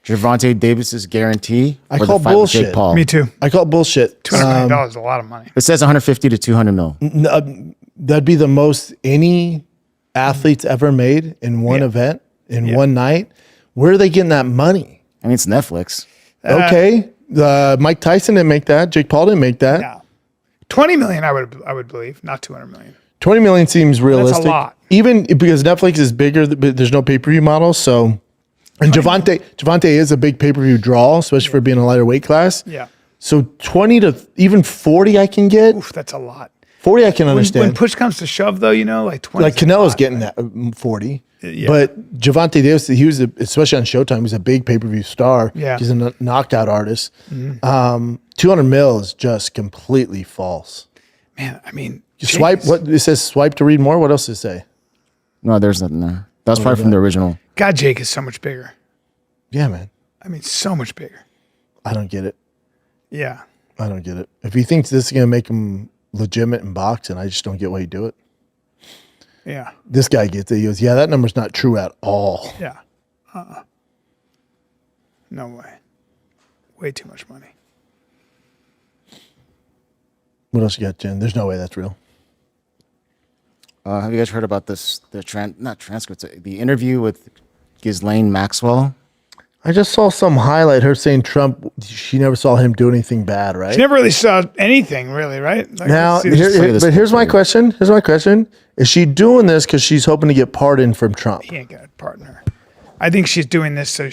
Gervonta Davis's guarantee. I call bullshit. Paul. Me too. I call bullshit. $200 million is a lot of money. It says 150 to 200 mil. That'd be the most any athlete's ever made in one event, in one night. Where are they getting that money? I mean, it's Netflix. Okay. Mike Tyson didn't make that. Jake Paul didn't make that. No. 20 million, I would believe, not 200 million. 20 million seems realistic. That's a lot. Even because Netflix is bigger, but there's no pay-per-view model. So, and Gervonta is a big pay-per-view draw, especially for being a lighter weight class. Yeah. So 20 to even 40 I can get. Oof, that's a lot. 40 I can understand. When push comes to shove, though, like 20. Like Canelo's getting that 40. Yeah. But Gervonta Davis, especially on Showtime, he's a big pay-per-view star. Yeah. He's a knockout artist. 200 mil is just completely false. Man, I mean, You swipe, what it says swipe to read more. What else does it say? No, there's nothing there. That's probably from the original. God, Jake is so much bigger. Yeah, man. I mean, so much bigger. I don't get it. Yeah. I don't get it. If he thinks this is going to make him legitimate in boxing, I just don't get why he do it. Yeah. This guy gets it. He goes, yeah, that number's not true at all. Yeah. No way. Way too much money. What else you got, Jen? There's no way that's real. Have you guys heard about this? Not transcripts. The interview with Ghislaine Maxwell. I just saw some highlight, her saying Trump, she never saw him do anything bad, right? She never really saw anything, really, right? Like, Now, here's my question. Here's my question. Is she doing this because she's hoping to get pardoned from Trump? He ain't got a partner. I think she's doing this so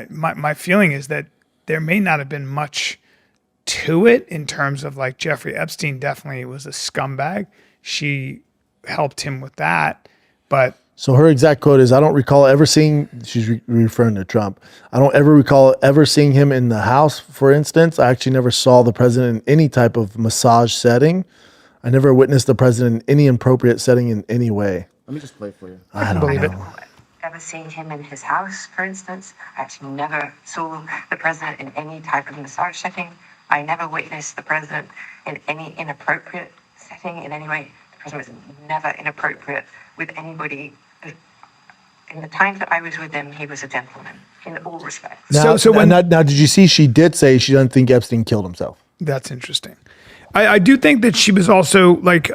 my feeling is that there may not have been much to it in terms of like Jeffrey Epstein definitely was a scumbag. She helped him with that, but So her exact quote is, I don't recall ever seeing, she's referring to Trump, I don't ever recall ever seeing him in the house, for instance. I actually never saw the president in any type of massage setting. I never witnessed the president in any inappropriate setting in any way. Let me just play for you. I don't believe it. Ever seen him in his house, for instance. I actually never saw the president in any type of massage setting. I never witnessed the president in any inappropriate setting in any way. The president was never inappropriate with anybody. In the time that I was with him, he was a gentleman in all respects. Now, now, did you see she did say she doesn't think Epstein killed himself? That's interesting. I do think that she was also like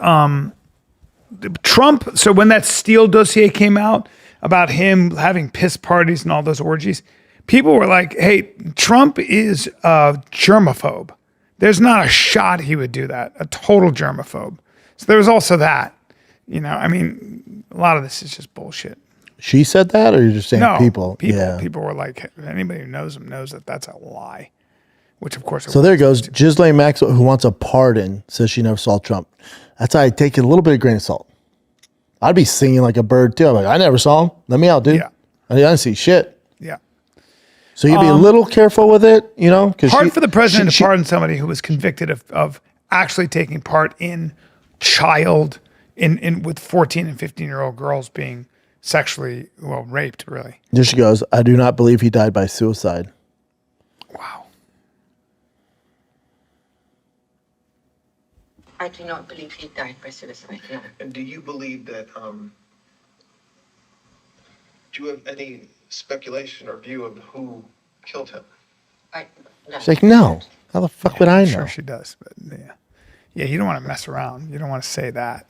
Trump. So when that Steele dossier came out about him having piss parties and all those orgies, people were like, hey, Trump is a germaphobe. There's not a shot he would do that. A total germaphobe. So there was also that. I mean, a lot of this is just bullshit. She said that, or you're just saying people? Yeah. People were like, anybody who knows him knows that that's a lie. Which, of course, so there goes. Ghislaine Maxwell, who wants a pardon, says she never saw Trump. That's how I take it a little bit of grain of salt. I'd be singing like a bird, too. I'm like, I never saw him. Let me out, dude. Yeah. I didn't see shit. Yeah. So you'd be a little careful with it, Because hard for the president to pardon somebody who was convicted of actually taking part in with 14 and 15-year-old girls being sexually, raped, really. There she goes. I do not believe he died by suicide. Wow. I do not believe he died by suicide, no. And do you believe that, do you have any speculation or view of who killed him? No. She's like, no. How the fuck would I know? Sure she does, but yeah. Yeah, you don't want to mess around. You don't want to say that.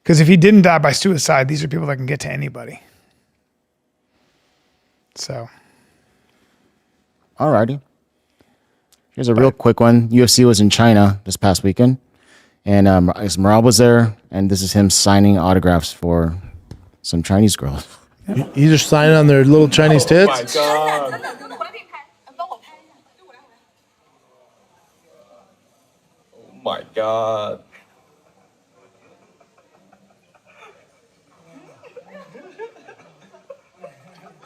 Because if he didn't die by suicide, these are people that can get to anybody. So. Alrighty. Here's a real quick one. UFC was in China this past weekend, and Morale was there, and this is him signing autographs for some Chinese girls. You just signing on their little Chinese tits? My God. Oh my God.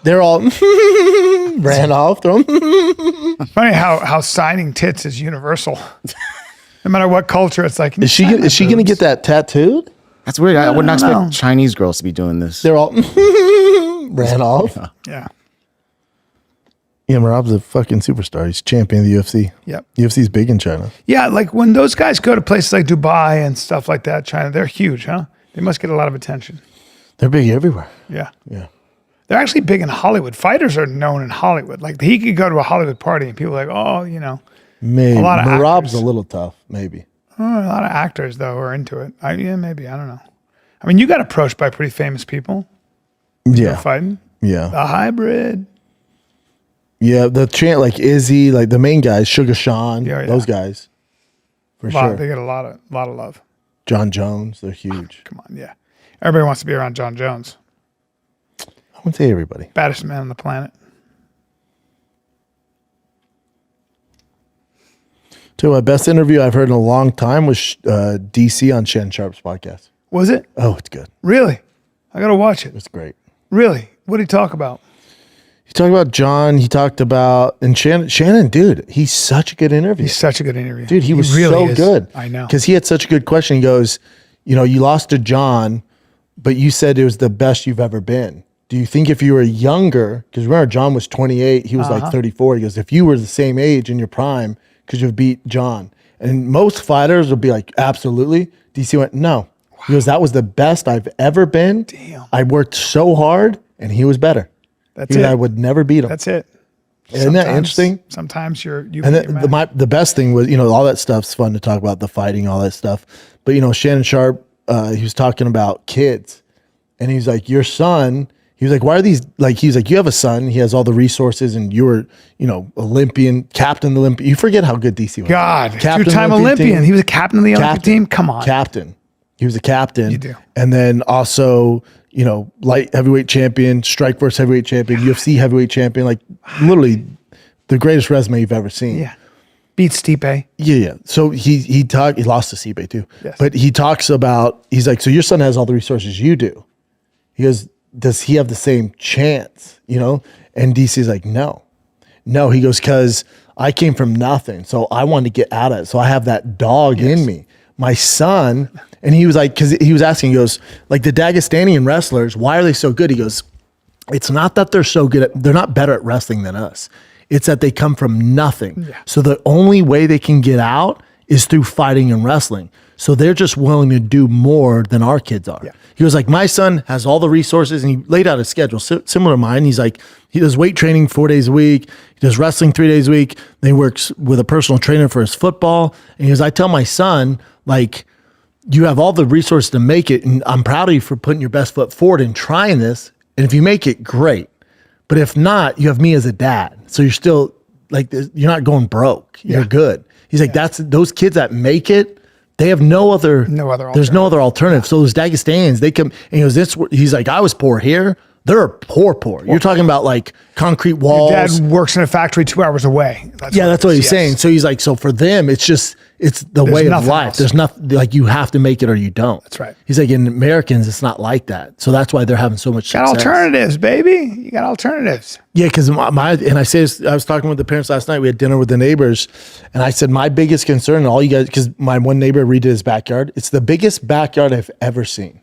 They're all ran off. Throw them. Funny how signing tits is universal. No matter what culture, it's like. Is she going to get that tattooed? That's weird. I would not expect Chinese girls to be doing this. They're all ran off. Yeah. Yeah, Marab's a fucking superstar. He's champion of the UFC. Yep. UFC's big in China. Yeah, like when those guys go to places like Dubai and stuff like that, China, they're huge, huh? They must get a lot of attention. They're big everywhere. Yeah. Yeah. They're actually big in Hollywood. Fighters are known in Hollywood. Like he could go to a Hollywood party and people are like, oh, you know, Maybe. a lot of Merab's actors. a little tough, maybe. A lot of actors though are into it. Yeah, maybe. I don't know. I mean, you got approached by pretty famous people Yeah. fighting. Yeah. The hybrid. Yeah. The chant like Izzy, like the main guys, Sugar Sean, Yeah, yeah. those guys. For sure. They get a lot of love. John Jones, they're huge. Come on, yeah. Everybody wants to be around John Jones, I wouldn't say everybody. baddest man on the planet. So, best interview I've heard in a long time was DC on Shannon Sharp's podcast. Was it Oh, it's good. really? I gotta watch it. It's great. Really? What did he talk about? He talked about John. He talked about, and Shannon, dude, he's such a good interview. He's such a good interview, Dude, he was really so is. good. I know. Because he had such a good question. He goes, you know, you lost to John, but you said it was the best you've ever been. Do you think if you were younger, because remember, John was 28, he was like 34. He goes, if you were the same age in your prime, could you have beat John? And most fighters would be like, absolutely. DC went, no. He goes, that was the best I've ever been. Damn. I worked so hard, and he was better. That's He goes, it. I would never beat him. That's it. Isn't that Sometimes- interesting? Sometimes you And beat your man. the best thing was, you know, all that stuff's fun to talk about, the fighting, all that stuff. But, you know, Shannon Sharp, he was talking about kids. And he's like, your son, he was like, why are these, like, he's like, you have a son, he has all the resources, and you were, you know, Olympian, captain Olympian. You forget how good DC was. God, Captain two-time Olympian Olympian. team. He was a captain of the Olympic Captain. team. Come on. Captain. He was a captain. You do. And then also, you know, light heavyweight champion, Strikeforce heavyweight champion, UFC heavyweight champion, like literally the greatest resume you've ever seen. Yeah. Beat Stipe. Yeah. So he lost to Stipe too. Yes. But he talks about, he's like, so your son has all the resources you do. He goes, does he have the same chance? You know? And DC's like, no. No, he goes, because I came from nothing. So I wanted to get out of it. So I have that dog in me. My son, and he was like, because he was asking, he goes, like the Dagestanian wrestlers, why are they so good? He goes, it's not that they're so good they're not better at wrestling than us. It's that they come from nothing. Yeah. So the only way they can get out is through fighting and wrestling. So they're just willing to do more than our kids are. Yeah. He was like, my son has all the resources, and he laid out a schedule similar to mine. He's like, he does weight training 4 days a week. He does wrestling 3 days a week. Then he works with a personal trainer for his football. And he goes, I tell my son, like, you have all the resources to make it, and I'm proud of you for putting your best foot forward and trying this. And if you make it, great. But if not, you have me as a dad. So you're still like, you're not going broke. You're good. He's like, that's those kids that make it. They have no other. There's no other alternative. So those Dagestanians, they come, and he goes, he's like, I was poor here. They're poor. You're talking about like concrete walls. Dad works in a factory 2 hours away. That's what he's saying. So he's like, so for them, it's the way of nothing life. else. There's nothing, like, you have to make it or you don't. That's right. He's like, in Americans, it's not like that. So that's why they're having so much Got success. alternatives, baby. You got alternatives. Yeah, because and I say this, I was talking with the parents last night. We had dinner with the neighbors, and I said my biggest concern, and all you guys, because my one neighbor redid his backyard. It's the biggest backyard I've ever seen.